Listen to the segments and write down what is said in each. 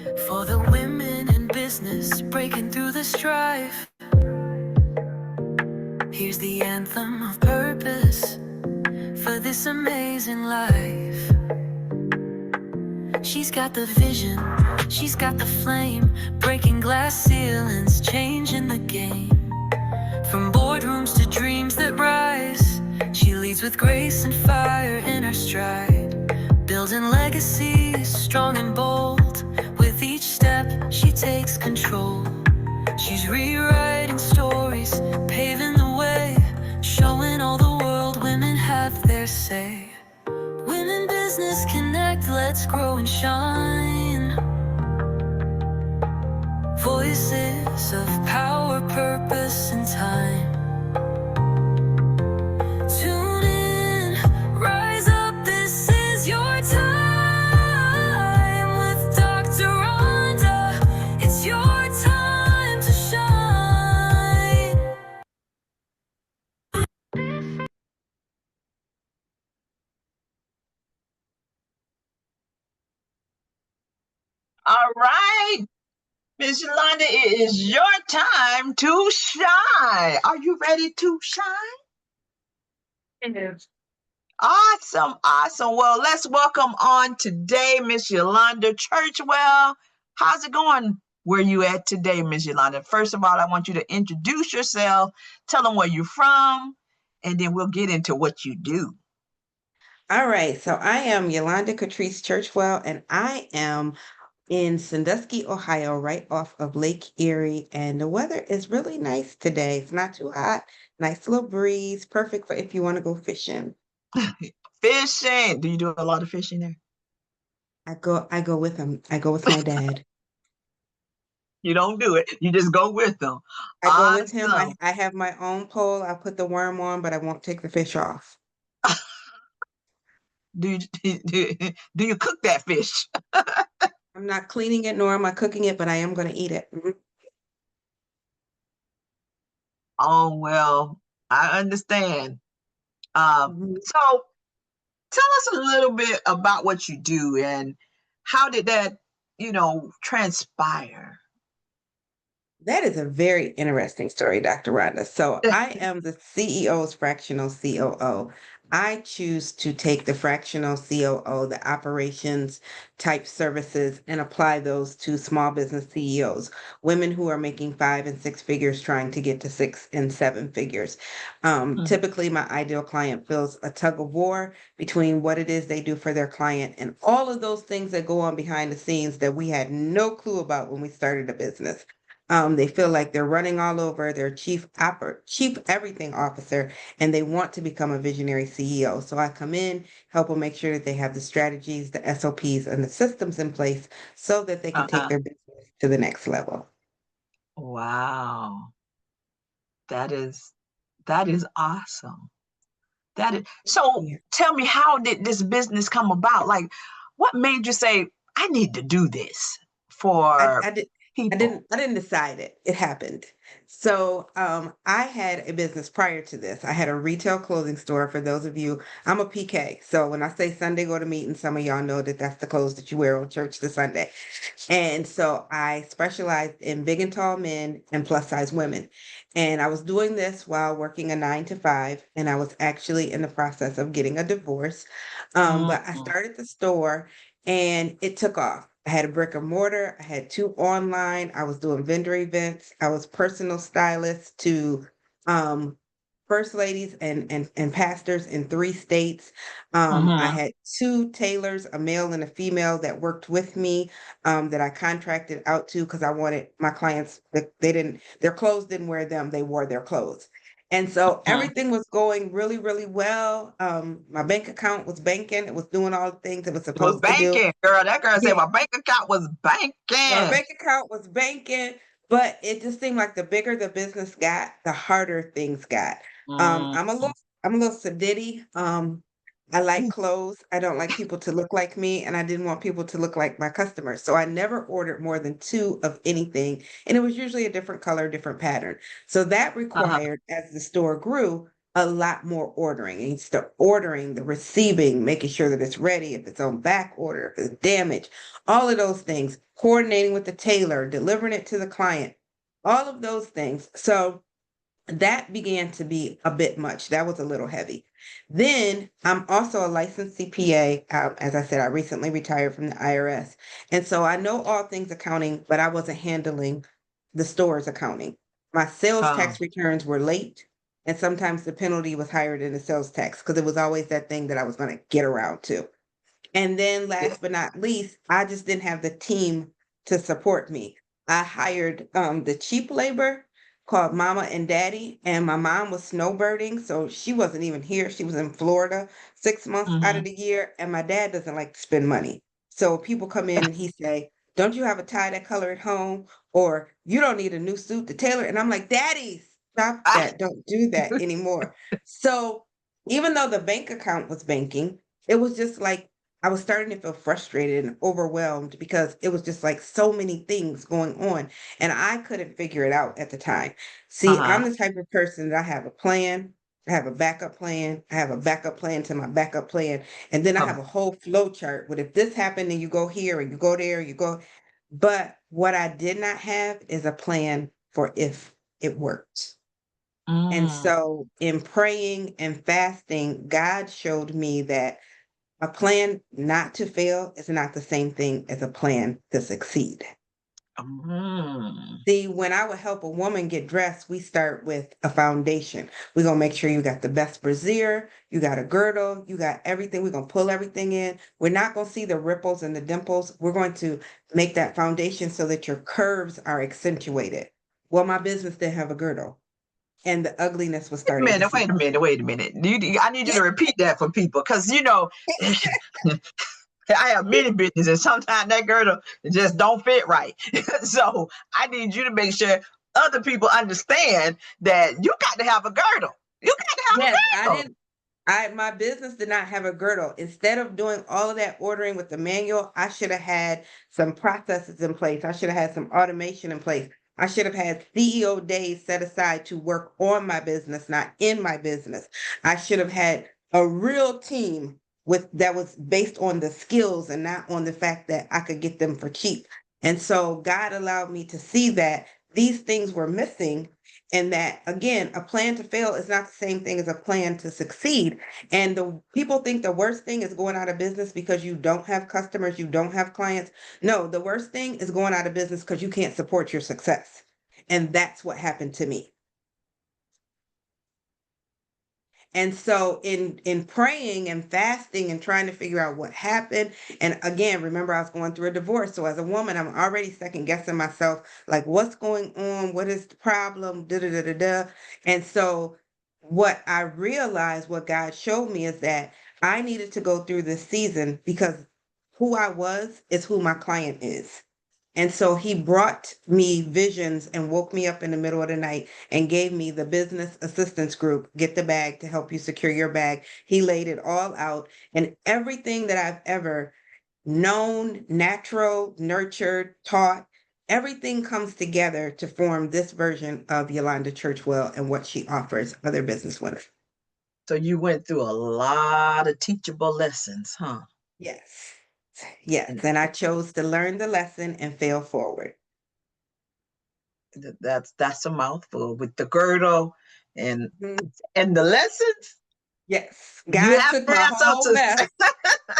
For the women in business breaking through the strife, here's the anthem of purpose for this amazing life. She's got the vision, she's got the flame, breaking glass ceilings, changing the game. From boardrooms to dreams that rise, she leads with grace and fire in her stride, building legacies strong and bold. With each step she takes control. She's rewriting stories, paving the way, showing all the world women have their say. Women business connect, let's grow and shine. Voices of power, purpose, and time. Tune in, rise up, this is your time. With Dr. Rhonda, it's your time to shine. All right, Miss Yolanda, it is your time to shine. Are you ready to shine? Yes. Awesome, awesome. Well, let's welcome on today Miss Yolanda Churchwell. How's it going? Where you at today, Miss Yolanda? First of all, I want you to introduce yourself, tell them where you're from, and then we'll get into what you do. All right. So I am Yolanda Churchwell, and I am in Sandusky, Ohio, right off of Lake Erie. And the weather is really nice today. It's not too hot, nice little breeze, perfect for if you want to go fishing. Fishing. Do you do a lot of fishing there? I go with him. I go with my dad. You don't do it. You just go with them. I go with him. Awesome. I have my own pole. I put the worm on, but I won't take the fish off. Do you, do you cook that fish? I'm not cleaning it nor am I cooking it, but I am going to eat it. Oh, well, I understand. Mhm. So tell us a little bit about what you do and how did that, transpire? That is a very interesting story, Dr. Rhonda. So I am the CEO's fractional COO. I choose to take the fractional COO, the operations type services, and apply those to small business CEOs, women who are making 5 and 6 figures trying to get to 6 and 7 figures. Mhm. Typically, my ideal client feels a tug of war between what it is they do for their client and all of those things that go on behind the scenes that we had no clue about when we started a business. They feel like they're running all over. They're chief everything officer, and they want to become a visionary CEO. So I come in, help them make sure that they have the strategies, the SOPs, and the systems in place so that they can take Uh-huh. their business to the next level. Wow. That is that is awesome. That is so Yeah. tell me, how did this business come about? Like, what made you say, I need to do this I, for I did. people? I didn't decide it. It happened. So I had a business prior to this. I had a retail clothing store. For those of you, I'm a PK. So when I say Sunday go to meeting, some of y'all know that that's the clothes that you wear on church this Sunday. And so I specialized in big and tall men and plus size women. And I was doing this while working a 9 to 5, and I was actually in the process of getting a divorce. But I Mhm. started the store and it took off. I had a brick and mortar, I had 2 online, I was doing vendor events, I was personal stylist to um first ladies and pastors in 3 states. I Mhm. had 2 tailors, a male and a female, that worked with me, that I contracted out to because I wanted my clients that their clothes didn't wear them, they wore their clothes. And so Mhm. everything was going really, really well. My bank account was banking, it was doing all the things it was It was supposed to do. banking, girl. That girl said Yeah, my bank account was my banking. bank account was banking, but it just seemed like the bigger the business got, the harder things got. Um, Mhm. I'm a little, I'm a little sedity. I like clothes. I don't like people to look like me, and I didn't want people to look like my customers. So I never ordered more than 2 of anything, and it was usually a different color, different pattern. So that Uh-huh. required, as the store grew, a lot more ordering. And you start ordering, the receiving, making sure that it's ready, if it's on back order, if it's damaged, all of those things. coordinating with the tailor, delivering it to the client, all of those things. So that began to be a bit much. That was a little heavy. Then I'm also a licensed CPA. As I said, I recently retired from the IRS. And so I know all things accounting, but I wasn't handling the store's accounting. My sales Oh, tax returns were late. And sometimes the penalty was higher than the sales tax because it was always that thing that I was going to get around to. And then yeah. last but not least, I just didn't have the team to support me. I hired the cheap labor called Mama and Daddy, and my mom was snowbirding, so she wasn't even here. She was in Florida 6 months out of Mhm. the year, and my dad doesn't like to spend money. So people come in and he say, "Don't you have a tie that color at home?" Or "You don't need a new suit to tailor." And I'm like, "Daddy, stop Ah, that. Don't do that anymore." So even though the bank account was banking, it was just like I was starting to feel frustrated and overwhelmed because it was just like so many things going on and I couldn't figure it out at the time. See, I'm uh-huh. the type of person that I have a plan, I have a backup plan, I have a backup plan to my backup plan, and then I Um, have a whole flow chart with if this happened and you go here and you go there, you go. But what I did not have is a plan for if it worked. And mm, so in praying and fasting, God showed me that a plan not to fail is not the same thing as a plan to succeed. mm. See, when I would help a woman get dressed, we start with a foundation. We're gonna make sure you got the best brassiere, you got a girdle, you got everything. We're gonna pull everything in. We're not gonna see the ripples and the dimples. We're going to make that foundation so that your curves are accentuated. Well, my business didn't have a girdle, and the ugliness was Wait a starting to minute, see. wait a minute, wait a minute. I need you to repeat that for people because I have many businesses and sometimes that girdle just don't fit right. So I need you to make sure other people understand that you got to have a girdle. You got to have Yes, a I girdle. didn't. My business did not have a girdle. Instead of doing all of that ordering with the manual, I should have had some processes in place. I should have had some automation in place. I should have had CEO days set aside to work on my business, not in my business. I should have had a real team with that was based on the skills and not on the fact that I could get them for cheap. And so God allowed me to see that these things were missing and that again a plan to fail is not the same thing as a plan to succeed. And the people think the worst thing is going out of business because you don't have customers, you don't have clients. No, the worst thing is going out of business because you can't support your success. And that's what happened to me. And so in praying and fasting and trying to figure out what happened, and again, remember I was going through a divorce. So as a woman, I'm already second guessing myself, like what's going on? What is the problem? Da da da da da. And so what I realized, what God showed me is that I needed to go through this season because who I was is who my client is. And so he brought me visions and woke me up in the middle of the night and gave me the business assistance group, get the bag to help you secure your bag. He laid it all out and everything that I've ever known, natural, nurtured, taught, everything comes together to form this version of Yolanda Churchwell and what she offers other business women. So you went through a lot of teachable lessons, huh? Yes. Yes. And And I chose to learn the lesson and fail forward. that's a mouthful with the girdle and Mhm. and the lessons. Yes. You God have took to my have whole something mess. to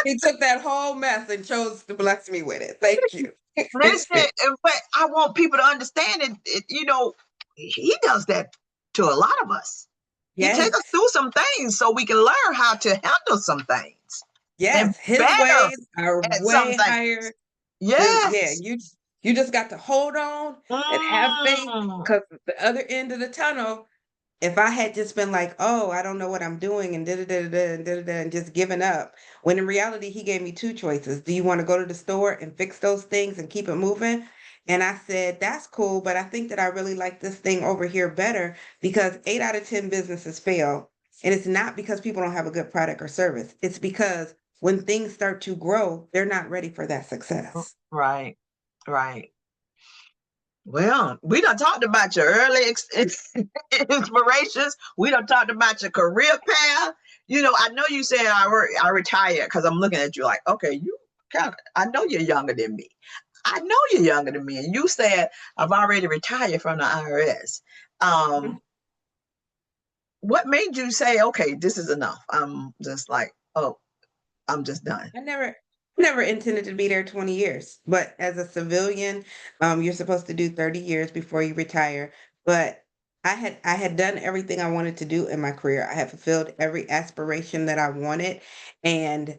He took that whole mess and chose to bless me with it. Thank you. listen, but I want people to understand he does that to a lot of us. He takes us Yes. through some things so we can learn how to handle some things and Yes. be His better ways are at some way things. higher. Yeah, Yes. you just got to hold on and have faith Mm. because the other end of the tunnel, if I had just been like, oh, I don't know what I'm doing and da da da da da da and just given up, when in reality he gave me two choices. Do you want to go to the store and fix those things and keep it moving? And I said, that's cool, but I think that I really like this thing over here better because 8 out of 10 businesses fail. And it's not because people don't have a good product or service. It's because when things start to grow, they're not ready for that success. Right. Right. Well, we done talked about your early inspirations. We done talked about your career path. I know you said I retired because I'm looking at you like, okay, you kind of, I know you're younger than me. I know you're younger than me, and you said I've already retired from the IRS. Mhm. What made you say, okay, this is enough? I'm just like, oh, I'm just done. I never intended to be there 20 years, but as a civilian, you're supposed to do 30 years before you retire. But I had done everything I wanted to do in my career. I had fulfilled every aspiration that I wanted, and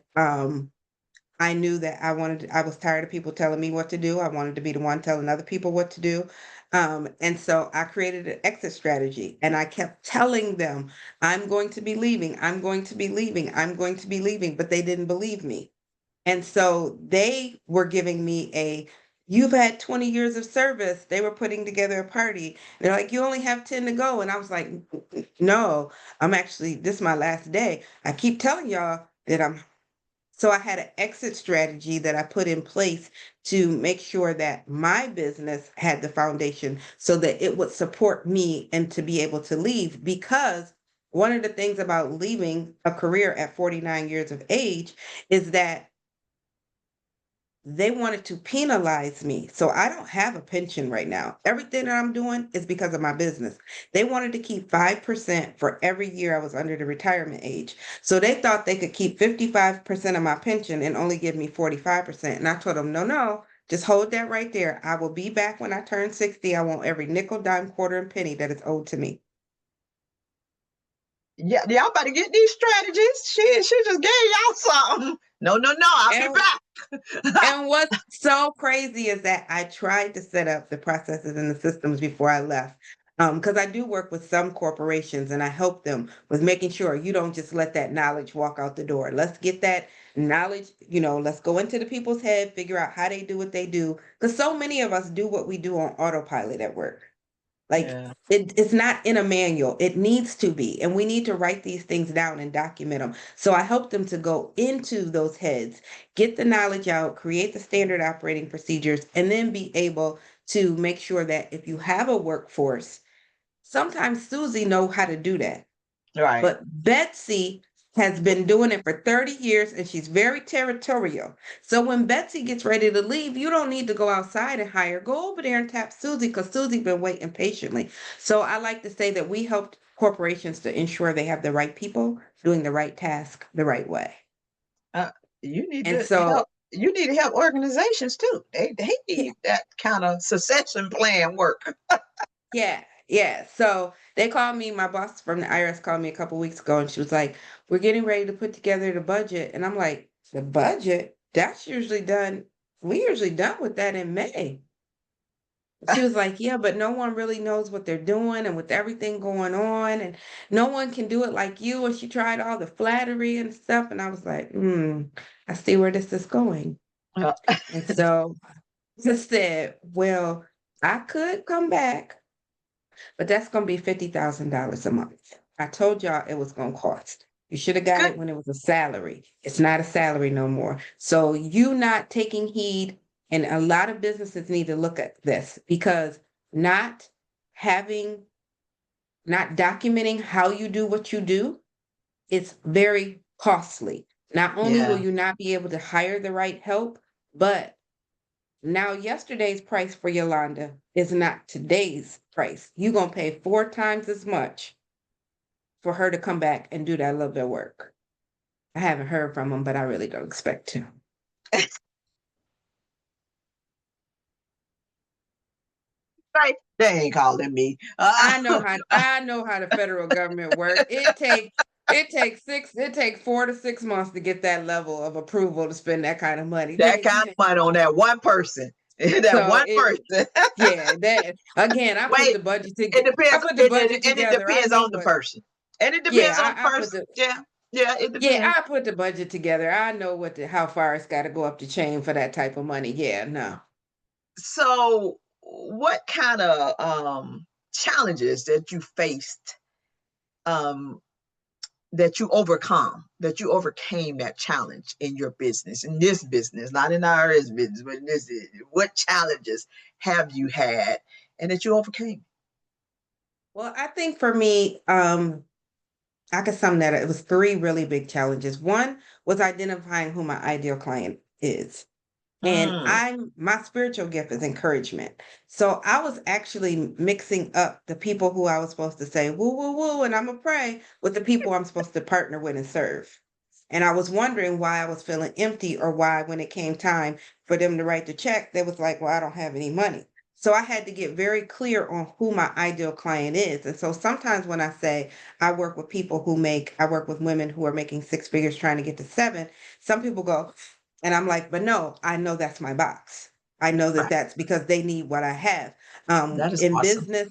I knew that I was tired of people telling me what to do. I wanted to be the one telling other people what to do. And so I created an exit strategy and I kept telling them, I'm going to be leaving, I'm going to be leaving, I'm going to be leaving, but they didn't believe me. And so they were giving me you've had 20 years of service. They were putting together a party. They're like, you only have 10 to go. And I was like, no, this is my last day. I keep telling y'all that so I had an exit strategy that I put in place to make sure that my business had the foundation so that it would support me and to be able to leave. Because one of the things about leaving a career at 49 years of age is that they wanted to penalize me. So I don't have a pension right now. Everything that I'm doing is because of my business. They wanted to keep 5% for every year I was under the retirement age. So they thought they could keep 55% of my pension and only give me 45%. And I told them, no, no, just hold that right there. I will be back when I turn 60. I want every nickel, dime, quarter, and penny that is owed to me. Yeah, y'all better get these strategies. She just gave y'all something. No, no, no. I'll be And back. And what's so crazy is that I tried to set up the processes and the systems before I left. Because I do work with some corporations and I help them with making sure you don't just let that knowledge walk out the door. Let's get that knowledge, let's go into the people's head, figure out how they do what they do. Because so many of us do what we do on autopilot at work. Like Yeah. it's not in a manual. It needs to be. And we need to write these things down and document them. So I help them to go into those heads, get the knowledge out, create the standard operating procedures, and then be able to make sure that if you have a workforce, sometimes Susie know how to do that. Right. But Betsy has been doing it for 30 years and she's very territorial. So when Betsy gets ready to leave, you don't need to go outside and hire. Go over there and tap Susie because Susie's been waiting patiently. So I like to say that we help corporations to ensure they have the right people doing the right task the right way. Uh, you need And to so help. You need to help organizations too. They yeah, need that kind of succession plan work. yeah, yeah. So they called me, my boss from the IRS called me a couple weeks ago and she was like, we're getting ready to put together the budget. And I'm like, the budget? That's usually done. We usually done with that in May. She was like, yeah, but no one really knows what they're doing and with everything going on, and no one can do it like you. And she tried all the flattery and stuff. And I was like, I see where this is going. Uh, And so I said, well, I could come back, but that's going to be $50,000 a month. I told y'all it was going to cost. You should have got Good. it when it was a salary. It's not a salary no more. So you not taking heed, and a lot of businesses need to look at this because not having, not documenting how you do what you do, it's very costly. Not only will Yeah. you not be able to hire the right help, but now, yesterday's price for Yolanda is not today's price. You're going to pay 4 times as much for her to come back and do that little bit of work. I haven't heard from them, but I really don't expect to. Right. They ain't calling me. I know how the federal government work. It takes 4 to 6 months to get that level of approval to spend that kind of money. that kind of money on that one person. That So one person. yeah, that again, Wait, it I depends, put the and budget it together. I depends know on the what, person. And it depends on yeah, the I put person. the Yeah. Yeah, it Yeah, depends. I put the budget together. I know how far it's got to go up the chain for that type of money. Yeah, no. So what kind of challenges that you faced, um that you overcame that challenge in your business, in this business, not in IRS business, but in this, what challenges have you had and that you overcame? Well, I think for me, I could sum that up. It was three really big challenges. One was identifying who my ideal client is. And Mm, my spiritual gift is encouragement. So I was actually mixing up the people who I was supposed to say woo woo woo and I'm gonna pray with the people I'm supposed to partner with and serve. And I was wondering why I was feeling empty, or why when it came time for them to write the check, they was like, well, I don't have any money. So I had to get very clear on who my ideal client is. And so sometimes when I say I work with women who are making six figures trying to get to seven, some people go, and I'm like, but no, I know that's my box. I know that right. that's because they need what I have. That is In awesome. business,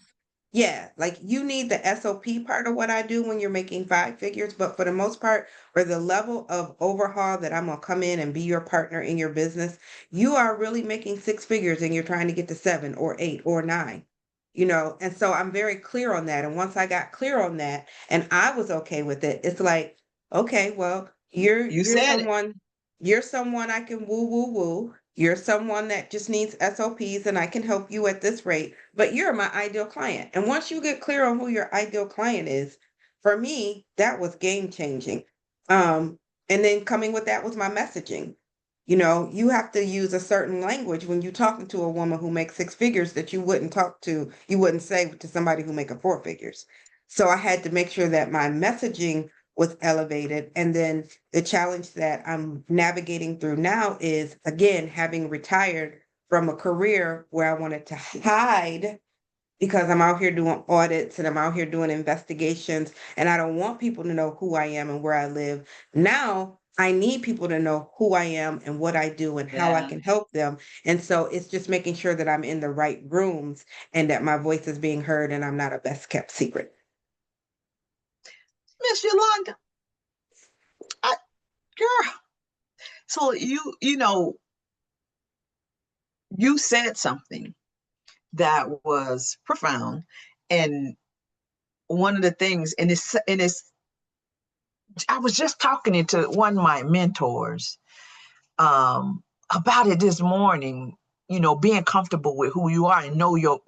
yeah, like you need the SOP part of what I do when you're making five figures, but for the most part, for the level of overhaul that I'm gonna come in and be your partner in your business, you are really making six figures and you're trying to get to seven or eight or nine. And so I'm very clear on that. And once I got clear on that and I was okay with it, it's like, okay, well, You said it. you're someone I can woo woo woo. You're someone that just needs SOPs and I can help you at this rate, but you're my ideal client. And once you get clear on who your ideal client is, for me, that was game changing. And then coming with that was my messaging. You have to use a certain language when you're talking to a woman who makes six figures that you wouldn't say to somebody who make a four figures. So I had to make sure that my messaging was elevated. And then the challenge that I'm navigating through now is, again, having retired from a career where I wanted to hide because I'm out here doing audits and I'm out here doing investigations and I don't want people to know who I am and where I live. Now I need people to know who I am and what I do and how I Yeah. can help them. And so it's just making sure that I'm in the right rooms and that my voice is being heard and I'm not a best kept secret. Miss Yolanda, I, girl. So you said something that was profound. And one of the things, and it's I was just talking to one of my mentors about it this morning, being comfortable with who you are and know your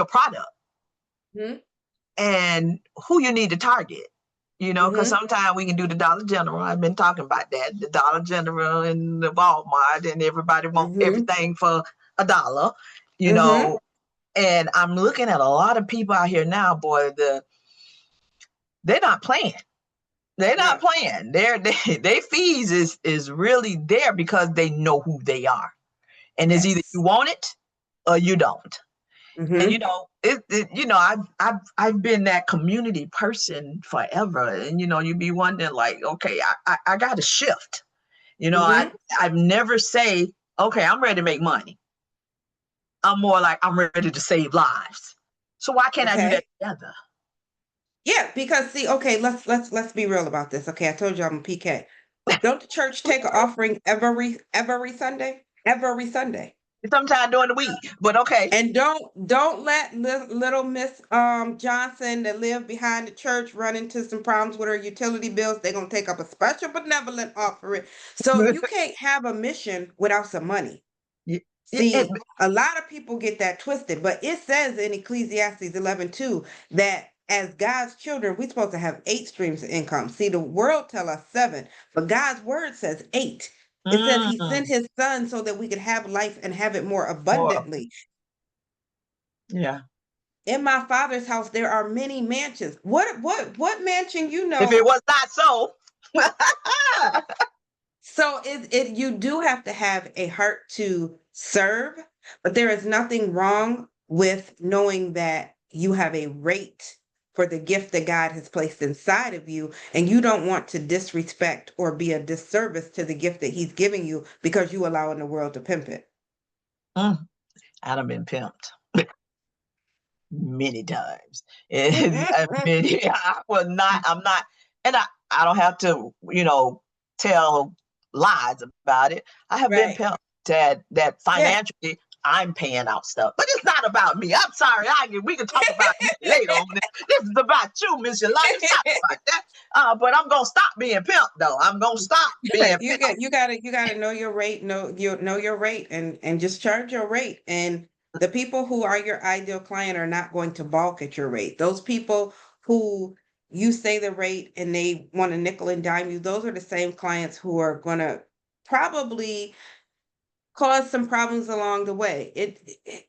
product Mm-hmm. and who you need to target. Because Mm-hmm. sometimes we can do the Dollar General. I've been talking about that, the Dollar General and the Walmart, and everybody want Mm-hmm. everything for $1, you Mm-hmm. know. And I'm looking at a lot of people out here now, boy. They're not playing. They're not Yeah. playing. Their fees is really there because they know who they are, and it's either Yes. you want it or you don't. And Mm-hmm. I've been that community person forever, and you be wondering like, okay, I got to shift. Mm-hmm. I've never say, okay, I'm ready to make money. I'm more like I'm ready to save lives. So why can't I do that Okay. together? Yeah, because see, okay, let's be real about this. Okay, I told you I'm a PK. Don't the church take an offering every Sunday? Every Sunday. Sometime during the week, but okay. And don't let little Miss Johnson that live behind the church run into some problems with her utility bills. They're gonna take up a special benevolent offering. So you can't have a mission without some money. Yeah, it, See, a lot of people get that twisted, but it says in Ecclesiastes 11:2 that as God's children, we're supposed to have eight streams of income. See, the world tell us seven, but God's word says eight. It says he mm, sent his son so that we could have life and have it more more, abundantly. yeah. In my father's house, there are many mansions. What mansion you If it know? was not so, So it you do have to have a heart to serve, but there is nothing wrong with knowing that you have a rate for the gift that God has placed inside of you, and you don't want to disrespect or be a disservice to the gift that He's giving you because you allowing the world to pimp it. mm, I'd have been pimped many times. I was not. I'm not, and I don't have to, tell lies about it. I have been Right. pimped that Yeah. financially I'm paying out stuff, but it's not about me. I'm sorry. We can talk about me later on this. This is about you, Miss Yolanda. It's not about that. But I'm gonna stop being pimped, though. I'm gonna stop being You pimped. got you gotta know your rate, know your rate and just charge your rate. And the people who are your ideal client are not going to balk at your rate. Those people who you say the rate and they want to nickel and dime you, those are the same clients who are gonna probably cause some problems along the way.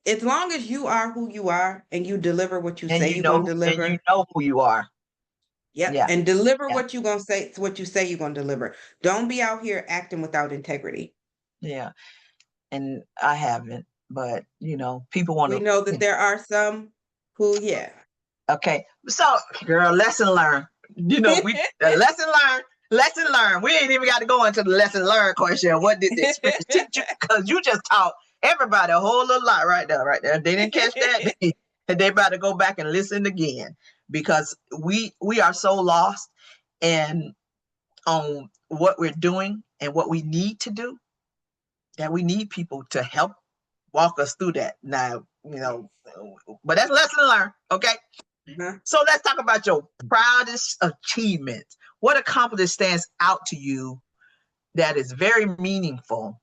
As long as you are who you are and you deliver what you And say you you're gonna know, and you deliver. know who you are. Yep, Yeah, and deliver yeah, what you gonna say, what you say you're gonna deliver. Don't be out here acting without integrity. yeah. And I haven't, but people want We know that to. there are some who, yeah. Okay, so girl, lesson learned. We the lesson learned. Lesson learned. We ain't even got to go into the lesson learned question. What did the experience teach you? Because you just taught everybody a whole little lot right there, right there. If they didn't catch that, they about to go back and listen again because we are so lost and on what we're doing and what we need to do that we need people to help walk us through that. Now, but that's lesson learned. Okay. Uh-huh. So let's talk about your proudest achievement. What accomplishment stands out to you that is very meaningful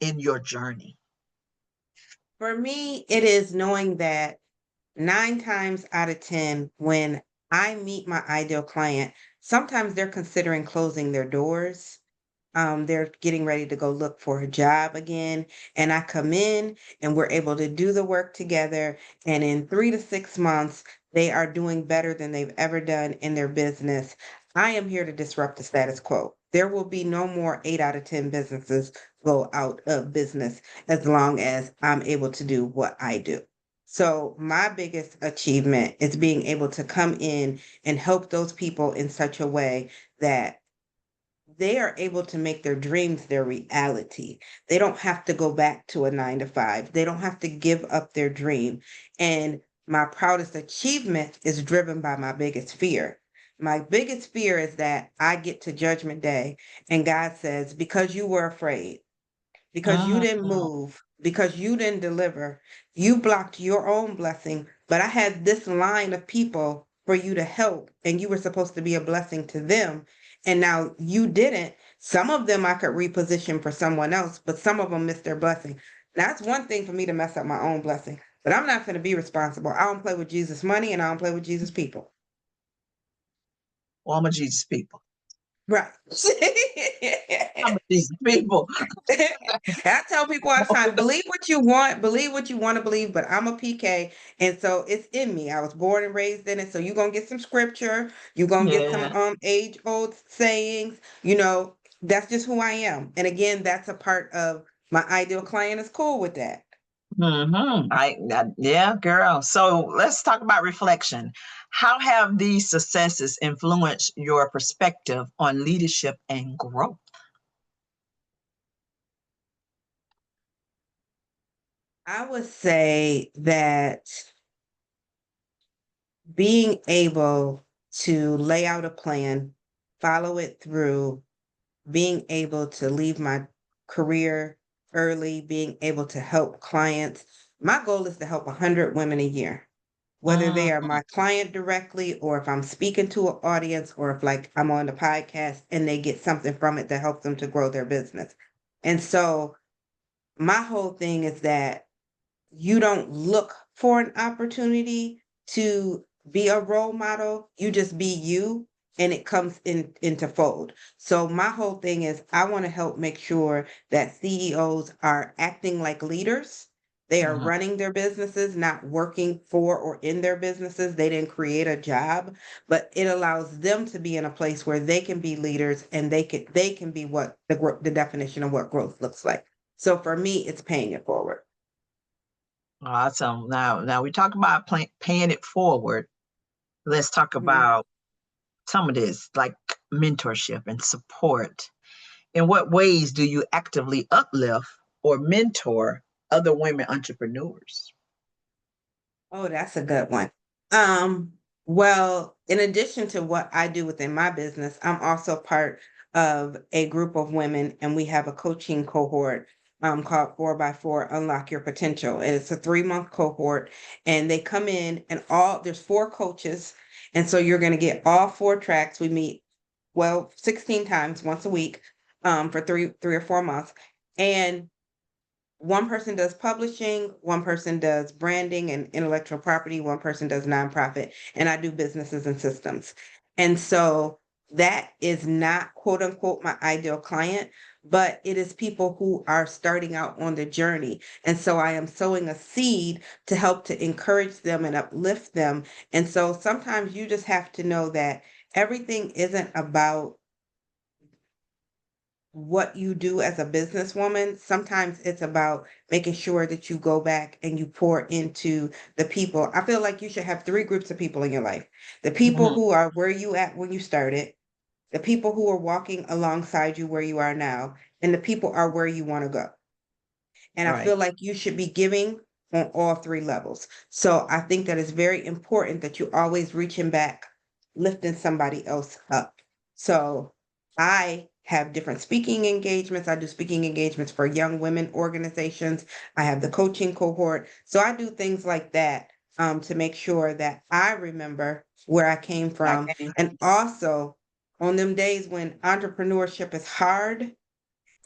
in your journey? For me, it is knowing that 9 times out of 10, when I meet my ideal client, sometimes they're considering closing their doors. They're getting ready to go look for a job again. And I come in and we're able to do the work together. And in 3 to 6 months, they are doing better than they've ever done in their business. I am here to disrupt the status quo. There will be no more 8 out of 10 businesses go out of business as long as I'm able to do what I do. So my biggest achievement is being able to come in and help those people in such a way that they are able to make their dreams their reality. They don't have to go back to a 9 to 5. They don't have to give up their dream. And my proudest achievement is driven by my biggest fear. My biggest fear is that I get to judgment day and God says, because you were afraid, because you didn't Mhm. move, because you didn't deliver. You blocked your own blessing, but I had this line of people for you to help, and you were supposed to be a blessing to them. And now you didn't. Some of them I could reposition for someone else, but some of them missed their blessing. That's one thing for me to mess up my own blessing, but I'm not going to be responsible. I don't play with Jesus' money and I don't play with Jesus' people. Well, I'm a Jesus people. Right. I'm a Jesus people. I tell people all the time, believe what you want, believe what you want to believe, but I'm a PK, and so it's in me. I was born and raised in it. So you're gonna get some scripture, you're gonna get some Yeah. age-old sayings, that's just who I am. And again, that's a part of my ideal client is cool with that. Yeah, girl. So let's talk about reflection. How have these successes influenced your perspective on leadership and growth? I would say that being able to lay out a plan, follow it through, being able to leave my career early, being able to help clients. My goal is to help 100 women a year, whether they are Mm, my client directly or if I'm speaking to an audience or if like I'm on the podcast and they get something from it that helps them to grow their business. And so my whole thing is that you don't look for an opportunity to be a role model. You just be you and it comes into fold. So my whole thing is I want to help make sure that CEOs are acting like leaders. They are mhm. running their businesses, not working for or in their businesses. They didn't create a job, but it allows them to be in a place where they can be leaders and they can be what the definition of what growth looks like. So for me, it's paying it forward. Awesome. Now we talk about paying it forward. Let's talk Mhm. about some of this, like mentorship and support. In what ways do you actively uplift or mentor other women entrepreneurs? Oh, that's a good one. Um, well, in addition to what I do within my business, I'm also part of a group of women, and we have a coaching cohort called 4x4 Unlock Your Potential. And it's a 3-month cohort, and they come in and there's 4 coaches. And so you're going to get all 4 tracks. We meet, well, 16 times once a week for 3 or 4 months. And one person does publishing, one person does branding and intellectual property, one person does nonprofit, and I do businesses and systems. And so That is not quote unquote my ideal client, but it is people who are starting out on the journey. And so I am sowing a seed to help to encourage them and uplift them. And so sometimes you just have to know that everything isn't about what you do as a businesswoman. Sometimes it's about making sure that you go back and you pour into the people. I feel like you should have three groups of people in your life: the people Mhm. who are where you at when you started, the people who are walking alongside you where you are now, and the people are where you want to go. And I Right. feel like you should be giving on all three levels. So I think that it's very important that you always reaching back, lifting somebody else up. So I have different speaking engagements. I do speaking engagements for young women organizations. I have the coaching cohort. So I do things like that to make sure that I remember where I came I from. came. And also on them days when entrepreneurship is hard,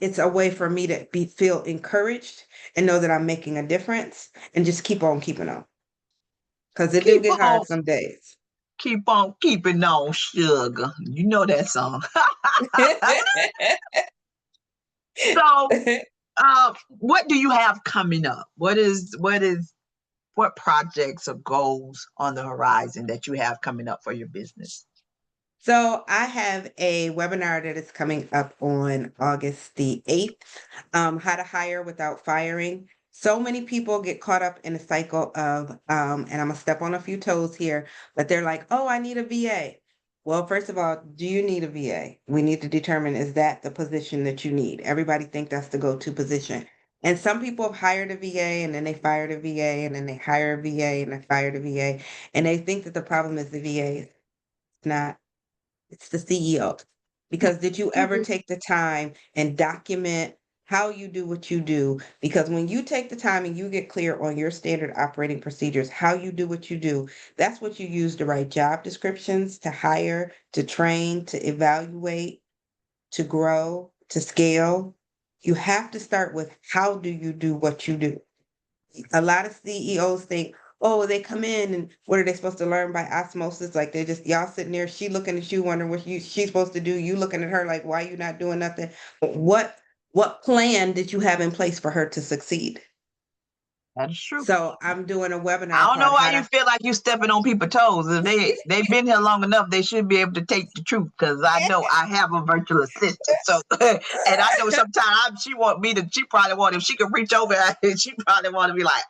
it's a way for me to feel encouraged and know that I'm making a difference and just keep on keeping on. Because it do Keep get hard on, some days. keep on keeping on, sugar. You know that song. So, what do you have coming up? What projects or goals on the horizon that you have coming up for your business? So I have a webinar that is coming up on August the 8th, how to hire without firing. So many people get caught up in a cycle of, and I'm gonna step on a few toes here, but they're like, oh, I need a VA. Well, first of all, do you need a VA? We need to determine, is that the position that you need? Everybody think that's the go-to position. And some people have hired a VA and then they fired a VA and then they hire a VA and they fired a VA. And they think that the problem is the VA. It's not. It's the CEO. Because did you ever take the time and document how you do what you do? Because when you take the time and you get clear on your standard operating procedures, how you do what you do, that's what you use to write job descriptions, to hire, to train, to evaluate, to grow, to scale. You have to start with how do you do what you do? A lot of CEOs think, oh, they come in and what are they supposed to learn by osmosis? Like they're just y'all sitting there, she looking at you, wondering what she's supposed to do. You looking at her like, why you not doing nothing? But what plan did you have in place for her to succeed? That is true. So I'm doing a I webinar don't know called why How you to feel like you stepping on people's toes. If they've been here long enough, they should be able to take the truth. Because I know I have a virtual assistant. So, and I know sometimes she want me to. She probably want if she could reach over, she probably want to be like,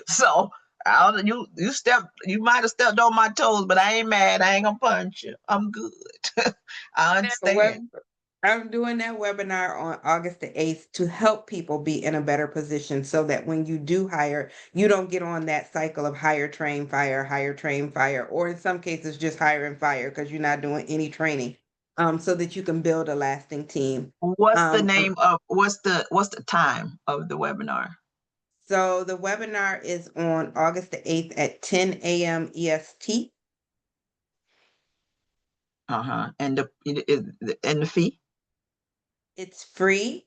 So I don't. You might have stepped on my toes, but I ain't mad. I ain't gonna punch you. I'm good. I understand. I'm doing that webinar on August the 8th to help people be in a better position so that when you do hire, you don't get on that cycle of hire, train, fire, or in some cases just hire and fire because you're not doing any training. So that you can build a lasting team. What's the name of what's the time of the webinar? So the webinar is on August the 8th at 10 a.m. EST. And the fee? It's free.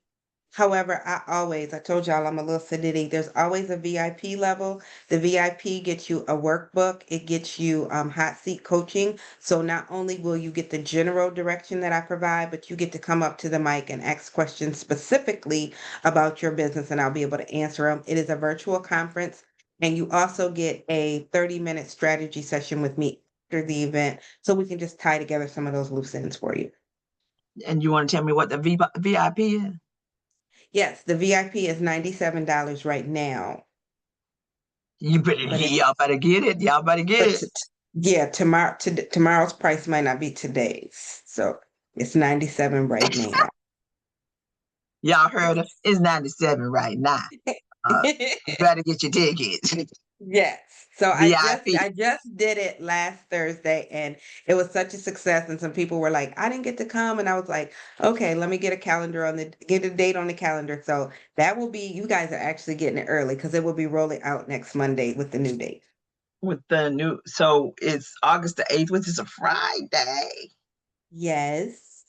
However, I told y'all I'm a little sedity. There's always a VIP level. The VIP gets you a workbook. It gets you hot seat coaching. So not only will you get the general direction that I provide, but you get to come up to the mic and ask questions specifically about your business, and I'll be able to answer them. It is a virtual conference, and you also get a 30-minute strategy session with me after the event, so we can just tie together some of those loose ends for you. And you want to tell me what the VIP is? Yes, the VIP is $97 right now, but Y'all better get it. Y'all better get but it. yeah, tomorrow's price might not be today's, so it's 97 right now. Y'all heard it. It's 97 right now. You better get your tickets. Yes. So VIP. I just did it last Thursday and it was such a success. And some people were like, I didn't get to come. And I was like, okay, let me get get a date on the calendar. So that will be, you guys are actually getting it early because it will be rolling out next Monday with the new date. With the new, so it's August the 8th, which is a Friday. Yes.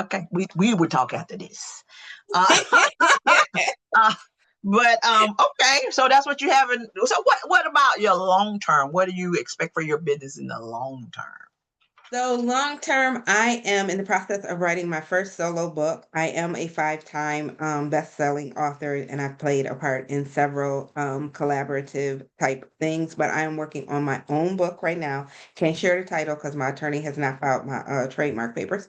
Okay, we will talk after this. Uh, uh, but okay, So that's what you have. So what about your long term? What do you expect for your business in the long term? So long term, I am in the process of writing my first solo book. I am a five-time best-selling author, and I've played a part in several collaborative type things. But I am working on my own book right now. Can't share the title because my attorney has not filed my trademark papers.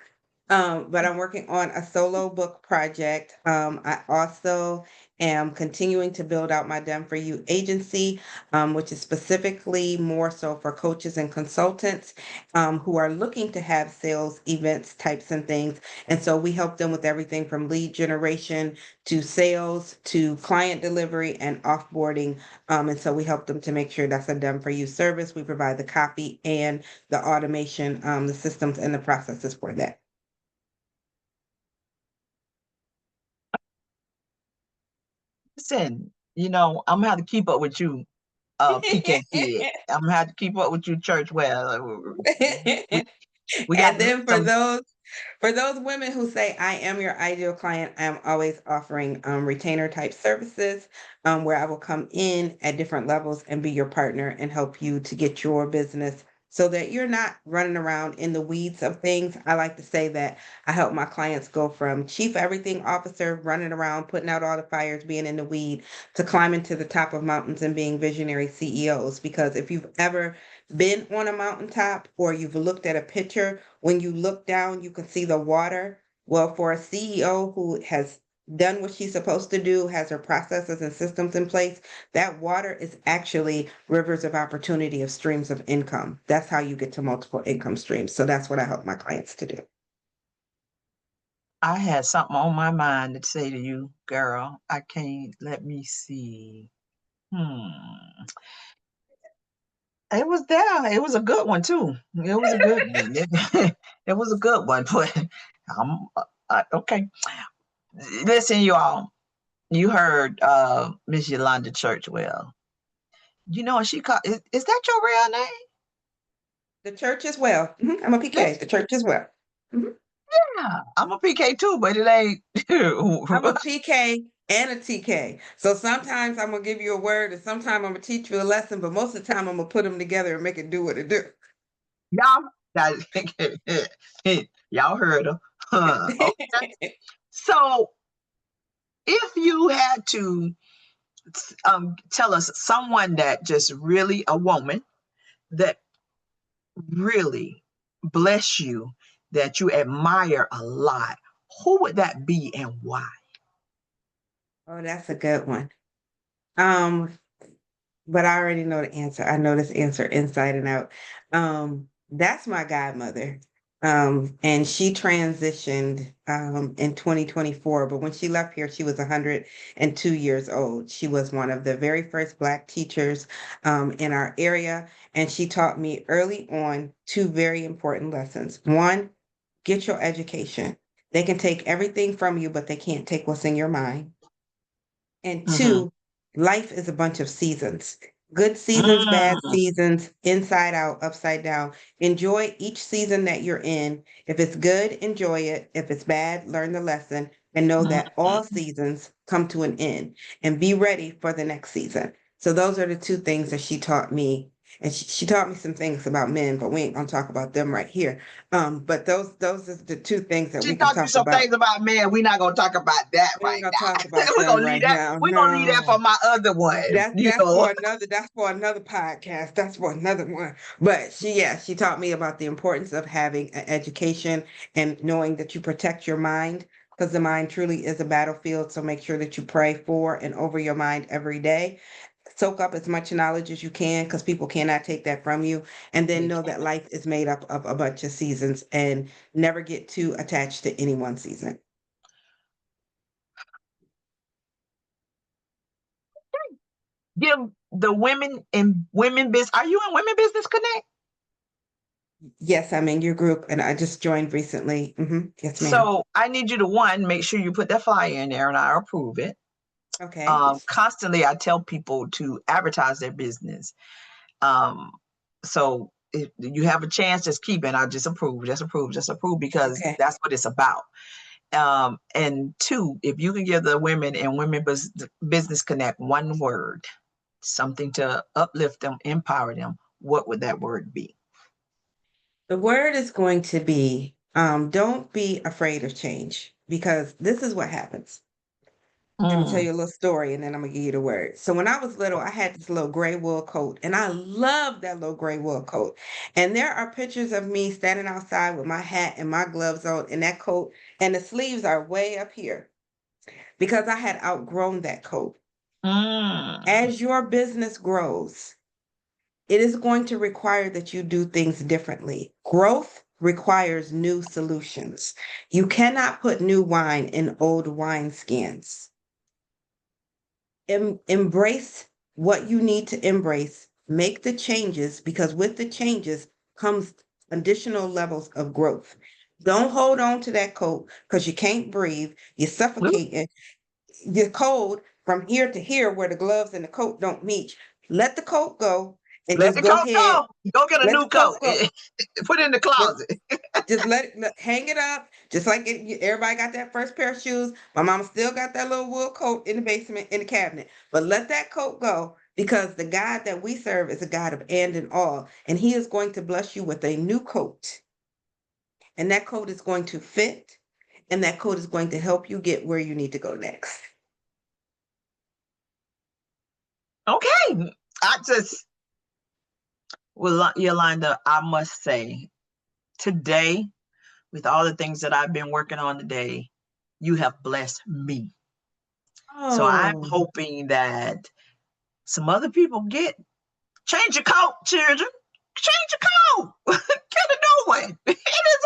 But I'm working on a solo book project. I also am continuing to build out my Done For You agency, which is specifically more so for coaches and consultants who are looking to have sales events types and things. And so we help them with everything from lead generation to sales to client delivery and offboarding. And so we help them to make sure that's a Done For You service. We provide the copy and the automation, the systems and the processes for that. Listen, I'm gonna have to keep up with you, PK kid. I'm gonna have to keep up with you, Churchwell. We, we got And then some. for those women who say, I am your ideal client, I'm always offering retainer type services where I will come in at different levels and be your partner and help you to get your business so that you're not running around in the weeds of things. I like to say that I help my clients go from chief everything officer, running around, putting out all the fires, being in the weed, to climbing to the top of mountains and being visionary CEOs. Because if you've ever been on a mountaintop or you've looked at a picture, when you look down, you can see the water. Well, for a CEO who has done what she's supposed to do, has her processes and systems in place, that water is actually rivers of opportunity of streams of income. That's how you get to multiple income streams. So that's what I help my clients to do. I had something on my mind to say to you, girl. I can't. Let me see. Hmm. It was there. It was a good one too. It was a good one. It was a good one. But I'm okay. Listen, y'all. You heard Miss Yolanda Churchwell. She called. Is that your real name? The church as well. I'm a PK. The Listen, church as well. Mhm. yeah, I'm a PK too, but it ain't. I'm a PK and a TK. So sometimes I'm gonna give you a word, and sometimes I'm gonna teach you a lesson, but most of the time I'm gonna put them together and make it do what it do. Y'all, that, y'all heard her. Okay. So, if you had to tell us someone that just really a woman that really bless you, that you admire a lot, who would that be and why? Oh, that's a good one. Um, but I already know the answer. I know this answer inside and out. That's my godmother. And she transitioned in 2024, but when she left here, she was 102 years old. She was one of the very first Black teachers in our area, and she taught me early on two very important lessons. One, get your education. They can take everything from you, but they can't take what's in your mind. And Mm-hmm. two, life is a bunch of seasons. Good seasons, bad Mm-hmm. seasons, inside out, upside down. Enjoy each season that you're in. If it's good, enjoy it. If it's bad, learn the lesson and know that all seasons come to an end and be ready for the next season. So those are the two things that she taught me. And she taught me some things about men, but we ain't gonna talk about them right here. But those are the two things that we She can taught you talk some about. things about men. We're not gonna talk about that We ain't right gonna talk now. about We're them gonna leave right that. now. We're gonna leave that for No. my other one. That's for another podcast. That's for another one. But she taught me about the importance of having an education and knowing that you protect your mind because the mind truly is a battlefield. So make sure that you pray for and over your mind every day. Soak up as much knowledge as you can because people cannot take that from you. And then They know can't. that life is made up of a bunch of seasons and never get too attached to any one season. Give the women in women business. Are you in Women Business Connect? Yes, I'm in your group and I just joined recently. Yes, ma'am. So I need you to make sure you put that flyer in there and I approve it. Okay. Constantly, I tell people to advertise their business. Um, so if you have a chance, just keep it. I just approve, just approve, just approve because Okay. that's what it's about. And two, if you can give the women and Business Connect one word, something to uplift them, empower them, what would that word be? The word is going to be don't be afraid of change, because this is what happens. Let me tell Mm, you a little story and then I'm gonna give you the word. So when I was little, I had this little gray wool coat and I loved that little gray wool coat. And there are pictures of me standing outside with my hat and my gloves on and that coat, and the sleeves are way up here because I had outgrown that coat. mm. As your business grows, it is going to require that you do things differently. Growth requires new solutions. You cannot put new wine in old wineskins. Embrace what you need to embrace, make the changes, because with the changes comes additional levels of growth. Don't hold on to that coat because you can't breathe, you're Woo, suffocating, you're cold from here to here where the gloves and the coat don't meet. Let the coat go and let just the go coat ahead. go. Go get a Let the new coat. coat go. Put it in the Just closet. just hang it up, just like everybody got that first pair of shoes. My mama still got that little wool coat in the basement in the cabinet. But let that coat go because the God that we serve is a God of and all, and He is going to bless you with a new coat, and that coat is going to fit, and that coat is going to help you get where you need to go next. Okay. I just, well, Yolanda, I must say, today, with all the things that I've been working on today, you have blessed me. So I'm Oh, hoping that some other people change your coat, children. Change your coat. Get a new one. It is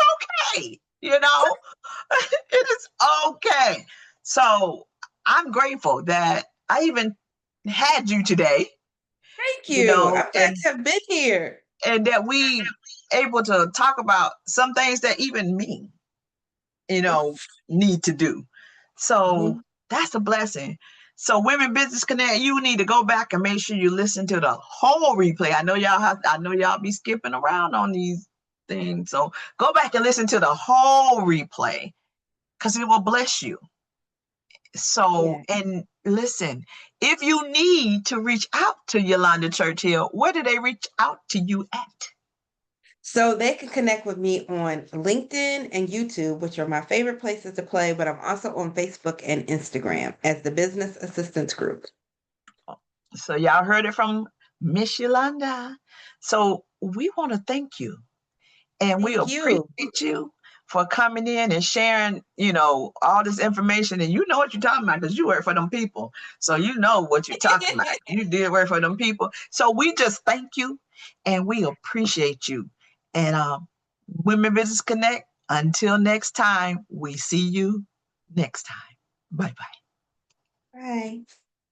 okay. It is okay. So I'm grateful that I even had you today, thank you. I'm glad and to have been here. that we able to talk about some things that even me, you know, need to do. So Mhm. that's a blessing. So Women Business Connect, you need to go back and make sure you listen to the whole replay. I know y'all be skipping around on these things. So go back and listen to the whole replay because it will bless you. So, Yeah. and listen, if you need to reach out to Yolanda Churchwell, where do they reach out to you at? So they can connect with me on LinkedIn and YouTube, which are my favorite places to play, but I'm also on Facebook and Instagram as the Business Assistance Group. So y'all heard it from Miss Yolanda. So we want to thank you, and we Thank you. appreciate you for coming in and sharing, all this information. And you know what you're talking about because you work for them people. So you know what you're talking about. You did work for them people. So we just thank you and we appreciate you. And Women Business Connect, until next time, we see you next time. Bye-bye. Bye.